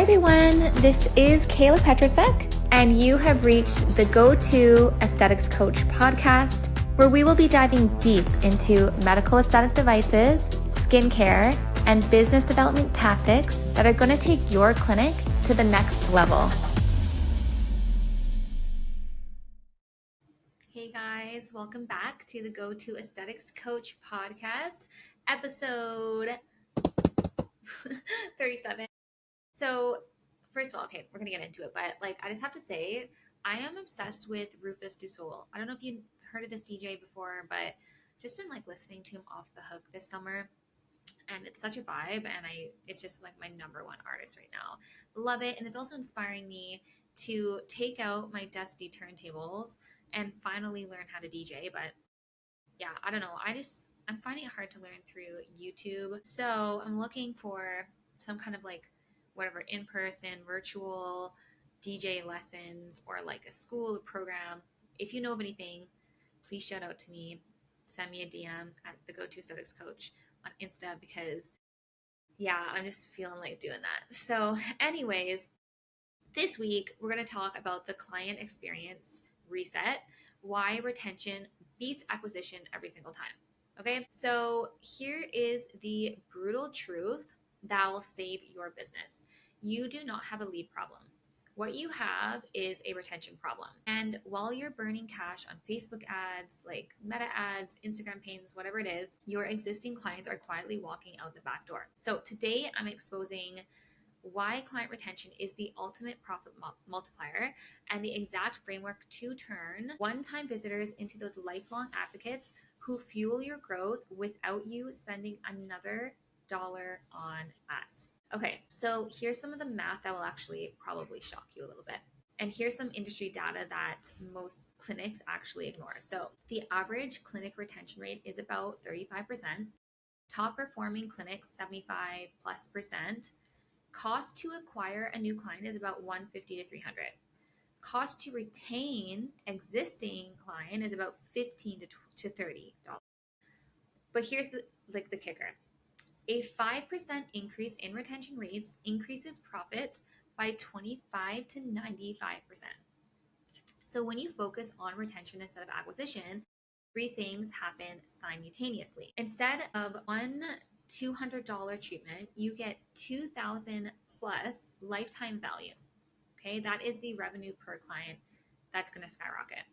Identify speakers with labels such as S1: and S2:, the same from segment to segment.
S1: everyone, this is Kayla Petrasek, and you have reached the Go-To Aesthetics Coach podcast, where we will be diving deep into medical aesthetic devices, skincare, and business development tactics that are going to take your clinic to the next level. Hey guys, welcome back to the Go-To Aesthetics Coach podcast, episode 37. So first of all, okay, we're going to get into it, but I just have to say, I am obsessed with Rufus Du Sol. I don't know if you heard of this DJ before, but just been listening to him off the hook this summer, and it's such a vibe, and it's just my number one artist right now. Love it. And it's also inspiring me to take out my dusty turntables and finally learn how to DJ. But yeah, I don't know. I'm finding it hard to learn through YouTube. So I'm looking for some kind of whatever in-person virtual DJ lessons or a school program. If you know of anything, please shout out to me. Send me a DM at the Go-To Aesthetics Coach on Insta, because yeah, I'm just feeling like doing that. So anyways, this week we're going to talk about the client experience reset, why retention beats acquisition every single time. Okay, so here is the brutal truth that will save your business. You do not have a lead problem. What you have is a retention problem. And while you're burning cash on Facebook ads, like Meta ads, Instagram pages, whatever it is, your existing clients are quietly walking out the back door. So today I'm exposing why client retention is the ultimate profit multiplier and the exact framework to turn one-time visitors into those lifelong advocates who fuel your growth without you spending another dollar on ads. Okay, so here's some of the math that will actually probably shock you a little bit. And here's some industry data that most clinics actually ignore. So the average clinic retention rate is about 35%. Top performing clinics, 75+%. Cost to acquire a new client is about $150 to $300. Cost to retain existing client is about $15 to $30. But here's the kicker. A 5% increase in retention rates increases profits by 25 to 95%. So when you focus on retention instead of acquisition, three things happen simultaneously. Instead of one $200 treatment, you get 2,000 plus lifetime value. Okay, that is the revenue per client that's going to skyrocket.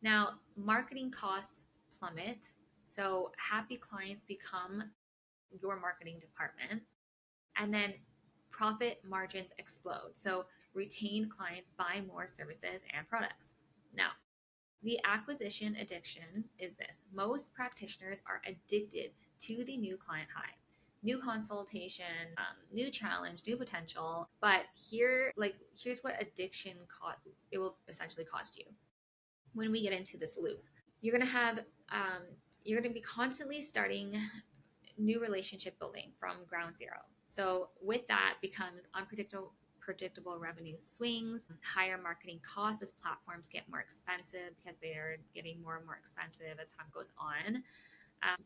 S1: Now, marketing costs plummet. So happy clients become your marketing department. And then profit margins explode. So retained clients buy more services and products. Now, the acquisition addiction is this. Most practitioners are addicted to the new client high. New consultation, new challenge, new potential. But here's what addiction it will essentially cost you. When we get into this loop, you're gonna be constantly starting new relationship building from ground zero. So with that becomes predictable revenue swings, higher marketing costs as platforms get more expensive because they are getting more and more expensive as time goes on.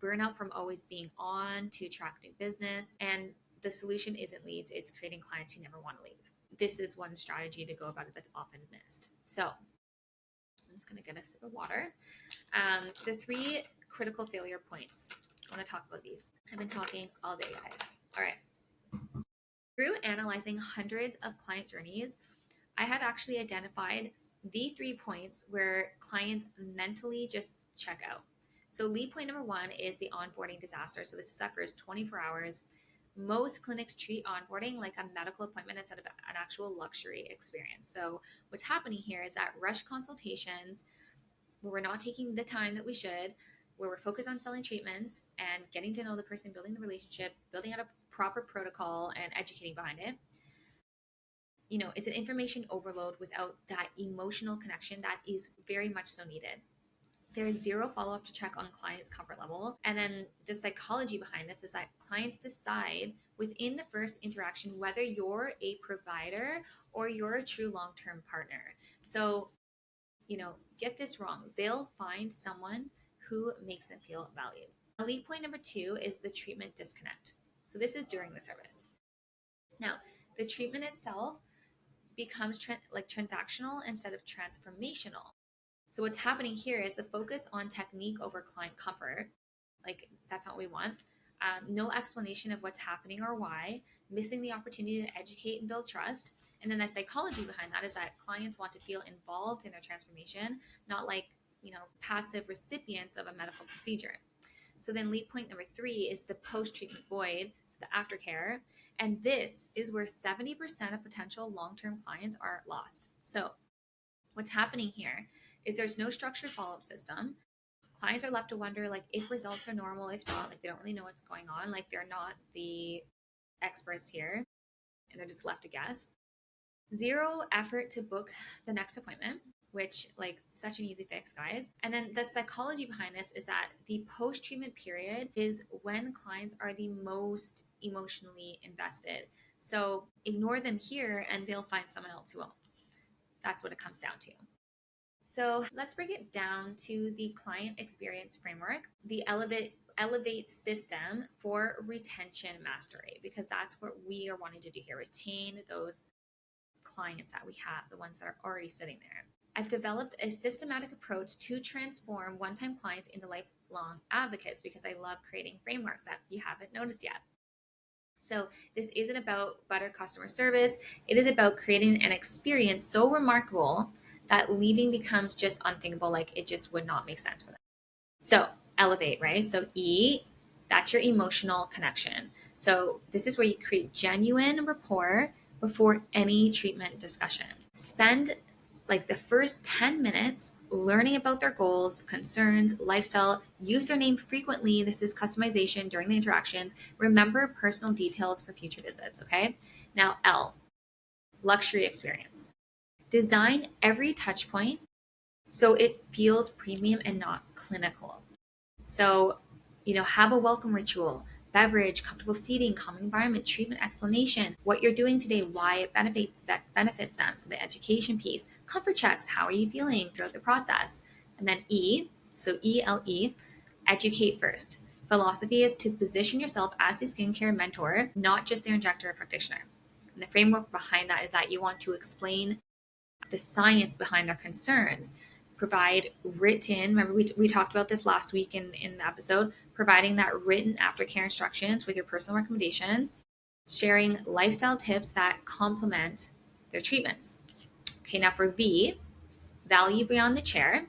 S1: Burnout from always being on to attract new business. And the solution isn't leads, it's creating clients who never want to leave. This is one strategy to go about it that's often missed. So I'm just going to get a sip of water. The three critical failure points. I want to talk about these. I've been talking all day, guys. All right. Through analyzing hundreds of client journeys, I have actually identified the 3 points where clients mentally just check out. So lead point number 1 is the onboarding disaster. So this is that first 24 hours. Most clinics treat onboarding like a medical appointment instead of an actual luxury experience. So what's happening here is that rush consultations, where we're not taking the time that we should, where we're focused on selling treatments and getting to know the person, building the relationship, building out a proper protocol and educating behind it. It's an information overload without that emotional connection that is very much so needed. There's zero follow-up to check on clients' comfort level. And then the psychology behind this is that clients decide within the first interaction whether you're a provider or you're a true long-term partner. So, get this wrong. They'll find someone who makes them feel valued. Lead point number 2 is the treatment disconnect. So this is during the service. Now, the treatment itself becomes transactional instead of transformational. So what's happening here is the focus on technique over client comfort. Like, that's not what we want. No explanation of what's happening or why, missing the opportunity to educate and build trust. And then the psychology behind that is that clients want to feel involved in their transformation, not like, passive recipients of a medical procedure. So then lead point number 3 is the post-treatment void, so the aftercare. And this is where 70% of potential long-term clients are lost. So what's happening here is there's no structured follow-up system. Clients are left to wonder, like, if results are normal, if not, like, they don't really know what's going on. Like, they're not the experts here, and they're just left to guess. Zero effort to book the next appointment, which, like, such an easy fix, guys. And then the psychology behind this is that the post-treatment period is when clients are the most emotionally invested. So ignore them here and they'll find someone else who won't. That's what it comes down to. So let's break it down to the client experience framework, the elevate system for retention mastery, because that's what we are wanting to do here, retain those clients that we have, the ones that are already sitting there. I've developed a systematic approach to transform one-time clients into lifelong advocates, because I love creating frameworks that you haven't noticed yet. So this isn't about better customer service. It is about creating an experience so remarkable that leaving becomes just unthinkable. Like, it just would not make sense for them. So elevate, right? So E, that's your emotional connection. So this is where you create genuine rapport before any treatment discussion. Spend like the first 10 minutes learning about their goals, concerns, lifestyle. Use their name frequently. This is customization during the interactions. Remember personal details for future visits, okay? Now, L, luxury experience. Design every touch point so it feels premium and not clinical. So, have a welcome ritual, beverage, comfortable seating, calming environment, treatment explanation, what you're doing today, why it benefits them. So the education piece, comfort checks, how are you feeling throughout the process? And then E, so ELE, educate first. Philosophy is to position yourself as the skincare mentor, not just their injector or practitioner. And the framework behind that is that you want to explain the science behind their concerns, provide written, remember we talked about this last week in the episode, providing that written aftercare instructions with your personal recommendations, sharing lifestyle tips that complement their treatments. Okay, now for V, value beyond the chair.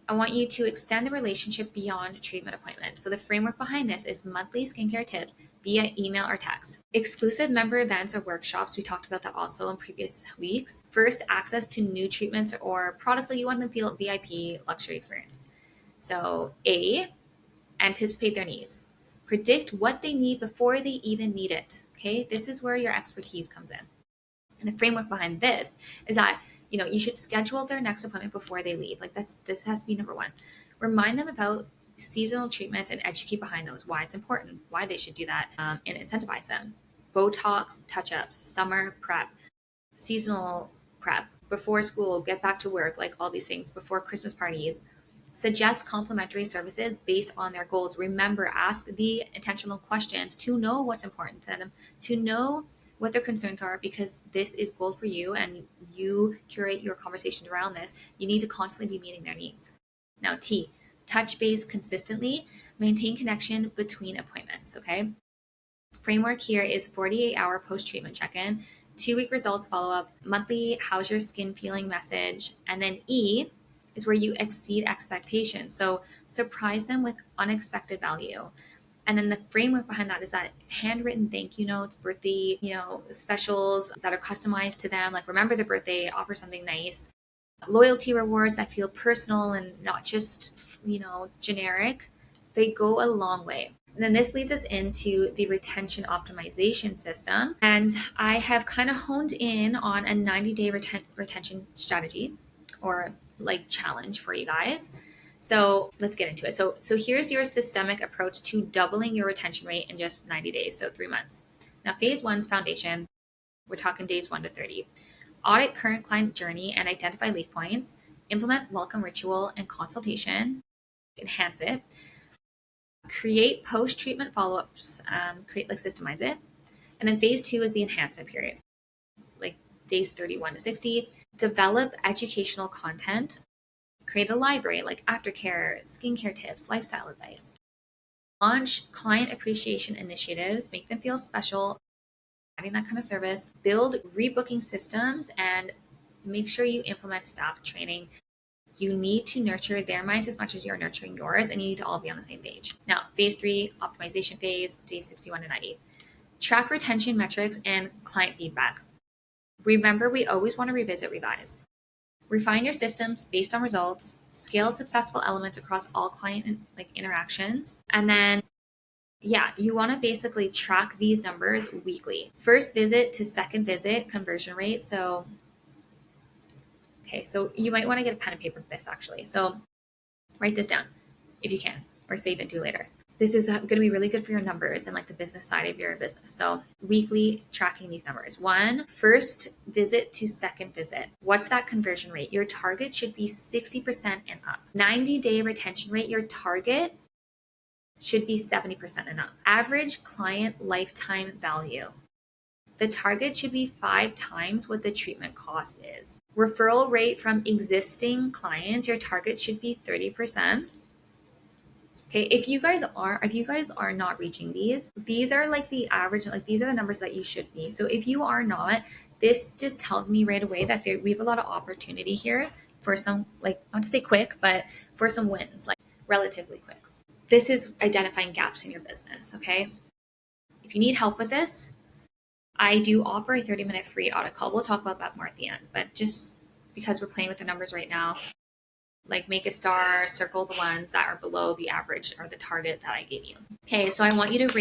S1: I want you to extend the relationship beyond treatment appointments. So the framework behind this is monthly skincare tips via email or text. Exclusive member events or workshops, we talked about that also in previous weeks. First, access to new treatments or products that you want them to feel VIP luxury experience. So A, anticipate their needs. Predict what they need before they even need it. Okay, this is where your expertise comes in. And the framework behind this is that, you should schedule their next appointment before they leave. Like, this has to be number one. Remind them about seasonal treatments and educate behind those, why it's important, why they should do that, and incentivize them. Botox, touch-ups, summer prep, seasonal prep, before school, get back to work, like all these things, before Christmas parties. Suggest complementary services based on their goals. Remember, ask the intentional questions to know what's important to them, to know what their concerns are, because this is gold for you and you curate your conversations around this. You need to constantly be meeting their needs. Now, T, touch base consistently, maintain connection between appointments, okay? Framework here is 48-hour post-treatment check-in, 2-week results follow-up, monthly how's your skin feeling message, and then E is where you exceed expectations. So surprise them with unexpected value. And then the framework behind that is that handwritten thank you notes, birthday, specials that are customized to them. Like, remember the birthday, offer something nice. Loyalty rewards that feel personal and not just, generic. They go a long way. And then this leads us into the retention optimization system. And I have kind of honed in on a 90-day retention strategy, or like challenge for you guys. So let's get into it. So here's your systemic approach to doubling your retention rate in just 90 days, so 3 months. Now, phase 1's foundation. We're talking days 1 to 30. Audit current client journey and identify leak points. Implement welcome ritual and consultation. Enhance it. Create post-treatment follow-ups. Systemize it. And then phase 2 is the enhancement periods, like days 31 to 60. Develop educational content, create a library like aftercare, skincare tips, lifestyle advice. Launch client appreciation initiatives, make them feel special, adding that kind of service. Build rebooking systems and make sure you implement staff training. You need to nurture their minds as much as you're nurturing yours, and you need to all be on the same page. Now, phase 3, optimization phase, days 61 to 90. Track retention metrics and client feedback. Remember, we always want to revisit, revise. Refine your systems based on results, scale successful elements across all client interactions, and then you want to basically track these numbers weekly. First visit to second visit conversion rate. So you might want to get a pen and paper for this actually. So write this down if you can, or save it to later. This is going to be really good for your numbers and like the business side of your business. So weekly tracking these numbers. 1, first visit to second visit. What's that conversion rate? Your target should be 60% and up. 90-day retention rate, your target should be 70% and up. Average client lifetime value. The target should be 5 times what the treatment cost is. Referral rate from existing clients, your target should be 30%. Okay, if you guys are not reaching these are like the average, like these are the numbers that you should be. So if you are not, this just tells me right away that we have a lot of opportunity here for some, like, not to say quick, but for some wins, like relatively quick. This is identifying gaps in your business, okay? If you need help with this, I do offer a 30-minute free audit call. We'll talk about that more at the end, but just because we're playing with the numbers right now, like make a star, circle the ones that are below the average or the target that I gave you. Okay, so I want you to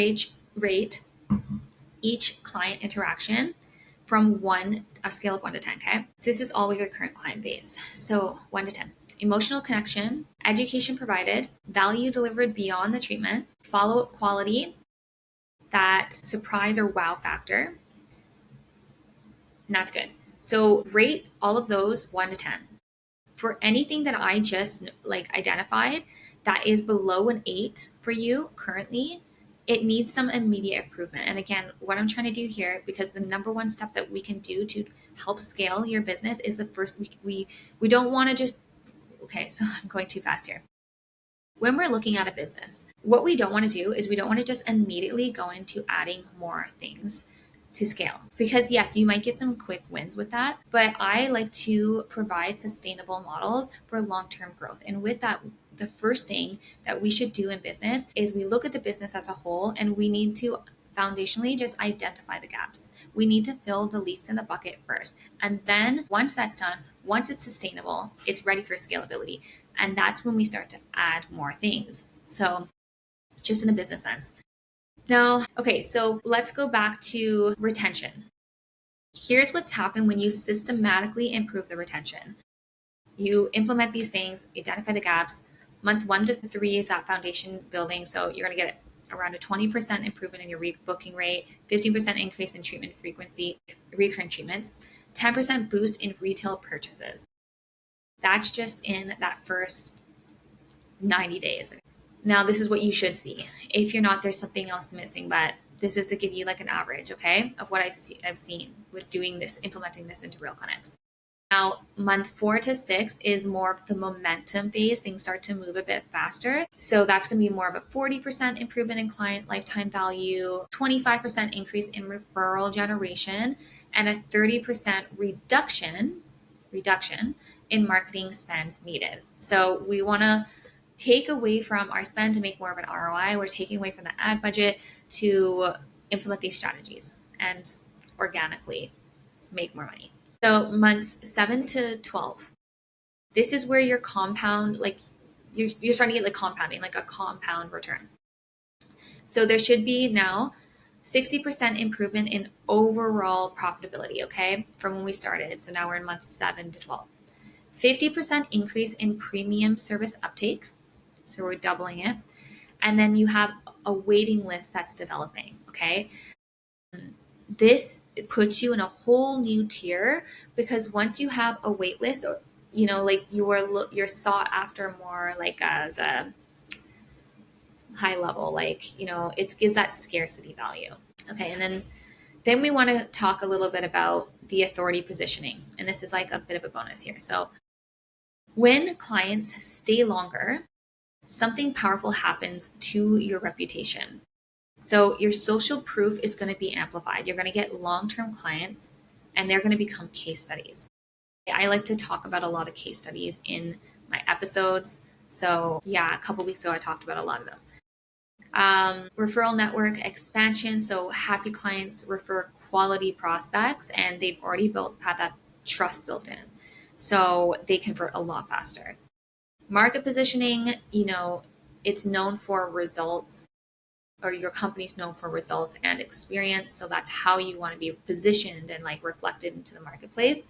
S1: rate each client interaction from a scale of 1 to 10, okay? This is all with your current client base. So 1 to 10. Emotional connection, education provided, value delivered beyond the treatment, follow-up quality, that surprise or wow factor, and that's good. So rate all of those 1 to 10. For anything that I just identified that is below an 8 for you currently, it needs some immediate improvement. And again, what I'm trying to do here, because the number one step that we can do to help scale your business is the first, we don't want to just, okay, so I'm going too fast here. When we're looking at a business, what we don't want to do is we don't want to just immediately go into adding more things to scale. Because yes, you might get some quick wins with that, but I like to provide sustainable models for long-term growth. And with that, the first thing that we should do in business is we look at the business as a whole, and we need to foundationally just identify the gaps. We need to fill the leaks in the bucket first. And then once that's done, once it's sustainable, it's ready for scalability. And that's when we start to add more things. So just in a business sense. Now, okay, so let's go back to retention. Here's what's happened when you systematically improve the retention. You implement these things, identify the gaps. Month 1 to 3 is that foundation building. So you're going to get around a 20% improvement in your rebooking rate, 15% increase in treatment frequency, recurrent treatments, 10% boost in retail purchases. That's just in that first 90 days. Now, this is what you should see. If you're not, there's something else missing, but this is to give you like an average, okay, of what I've seen with doing this, implementing this into real clinics. Now, month 4 to 6 is more of the momentum phase. Things start to move a bit faster. So that's going to be more of a 40% improvement in client lifetime value, 25% increase in referral generation, and a 30% reduction in marketing spend needed. So we want to take away from our spend to make more of an ROI. We're taking away from the ad budget to implement these strategies and organically make more money. So months 7 to 12, this is where your compound, like you're starting to get like compounding, like a compound return. So there should be now 60% improvement in overall profitability, okay, from when we started. So now we're in month 7 to 12. 50% increase in premium service uptake. So we're doubling it. And then you have a waiting list that's developing, okay? This puts you in a whole new tier, because once you have a wait list, or like you're sought after more like as a high level, like it gives that scarcity value. Okay, and then Then we want to talk a little bit about the authority positioning. And this is like a bit of a bonus here. So when clients stay longer, something powerful happens to your reputation. So your social proof is going to be amplified. You're going to get long-term clients and they're going to become case studies. I like to talk about a lot of case studies in my episodes. So yeah, a couple weeks ago, I talked about a lot of them. Referral network expansion. So happy clients refer quality prospects and they've already had that trust built in. So they convert a lot faster. Market positioning, it's known for results, or your company's known for results and experience. So that's how you want to be positioned and like reflected into the marketplace.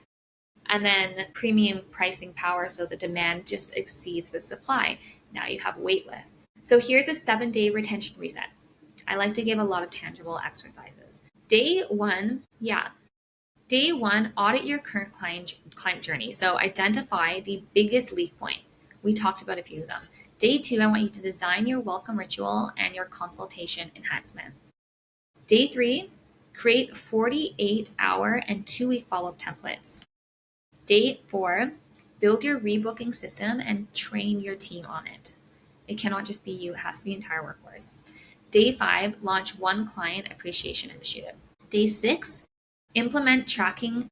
S1: And then premium pricing power. So the demand just exceeds the supply. Now you have wait lists. So here's a 7-day retention reset. I like to give a lot of tangible exercises. Day one, audit your current client journey. So identify the biggest leak point. We talked about a few of them. Day 2, I want you to design your welcome ritual and your consultation enhancement. Day 3, create 48-hour and 2-week follow-up templates. Day 4, build your rebooking system and train your team on it. It cannot just be you, it has to be entire workforce. Day 5, launch one client appreciation initiative. Day 6, implement tracking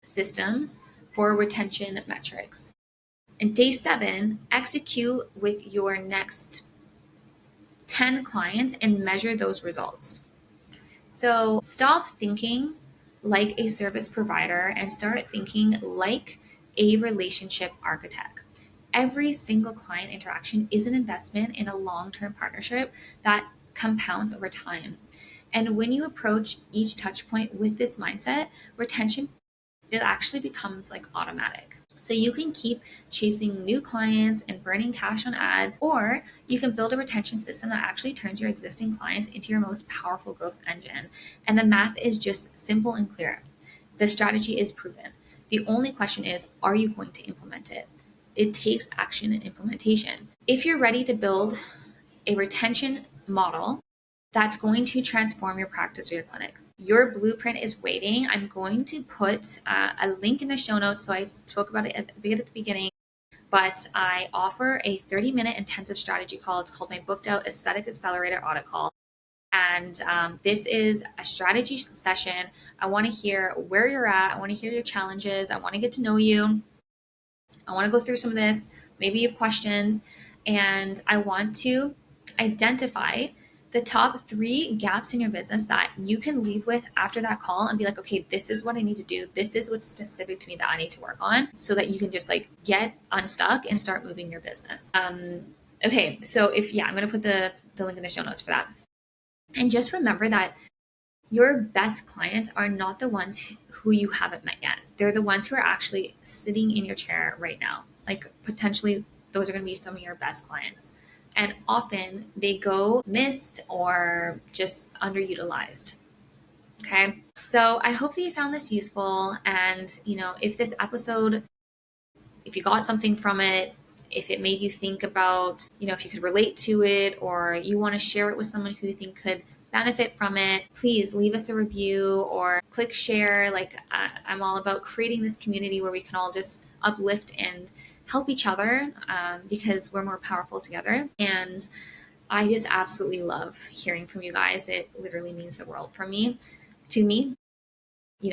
S1: systems for retention metrics. And day 7, execute with your next 10 clients and measure those results. So stop thinking like a service provider and start thinking like a relationship architect. Every single client interaction is an investment in a long-term partnership that compounds over time. And when you approach each touch point with this mindset, retention, it actually becomes like automatic. So you can keep chasing new clients and burning cash on ads, or you can build a retention system that actually turns your existing clients into your most powerful growth engine. And the math is just simple and clear. The strategy is proven. The only question is, are you going to implement it? It takes action and implementation. If you're ready to build a retention model that's going to transform your practice or your clinic, your blueprint is waiting. I'm going to put a link in the show notes. So I spoke about it at the beginning, but I offer a 30-minute intensive strategy call. It's called my Booked Out Aesthetic Accelerator Audit Call. And this is a strategy session. I want to hear where you're at. I want to hear your challenges. I want to get to know you. I want to go through some of this. Maybe you have questions. And I want to identify the top 3 gaps in your business that you can leave with after that call and be like, okay, this is what I need to do. This is what's specific to me that I need to work on, so that you can just like get unstuck and start moving your business. Okay. So I'm going to put the link in the show notes for that. And just remember that your best clients are not the ones who you haven't met yet. They're the ones who are actually sitting in your chair right now. Like potentially those are going to be some of your best clients. And often they go missed or just underutilized. Okay. So I hope that you found this useful. And, if this episode, if you got something from it, if it made you think about, if you could relate to it, or you want to share it with someone who you think could benefit from it, please leave us a review or click share. Like I'm all about creating this community where we can all just uplift and help each other, because we're more powerful together. And I just absolutely love hearing from you guys. It literally means the world to me.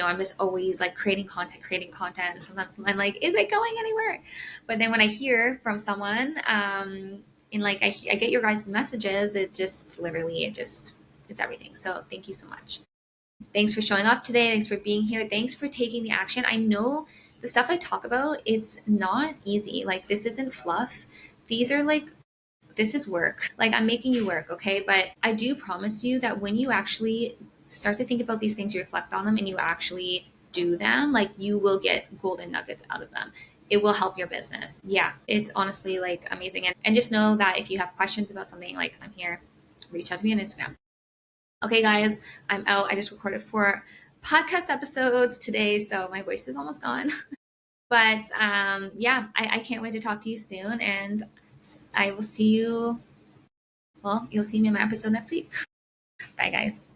S1: I'm just always like creating content. And sometimes I'm like, is it going anywhere? But then when I hear from someone, and like I get your guys' messages, it's everything. So thank you so much. Thanks for showing up today. Thanks for being here. Thanks for taking the action. I know the stuff I talk about, it's not easy. Like this isn't fluff. This is work. Like I'm making you work, okay? But I do promise you that when you actually start to think about these things, you reflect on them, and you actually do them, like you will get golden nuggets out of them. It will help your business. Yeah, it's honestly like amazing. And just know that if you have questions about something, like I'm here, reach out to me on Instagram. Okay, guys, I'm out. I just recorded 4 podcast episodes today, so my voice is almost gone. But I can't wait to talk to you soon. And I will see you. Well, you'll see me in my episode next week. Bye, guys.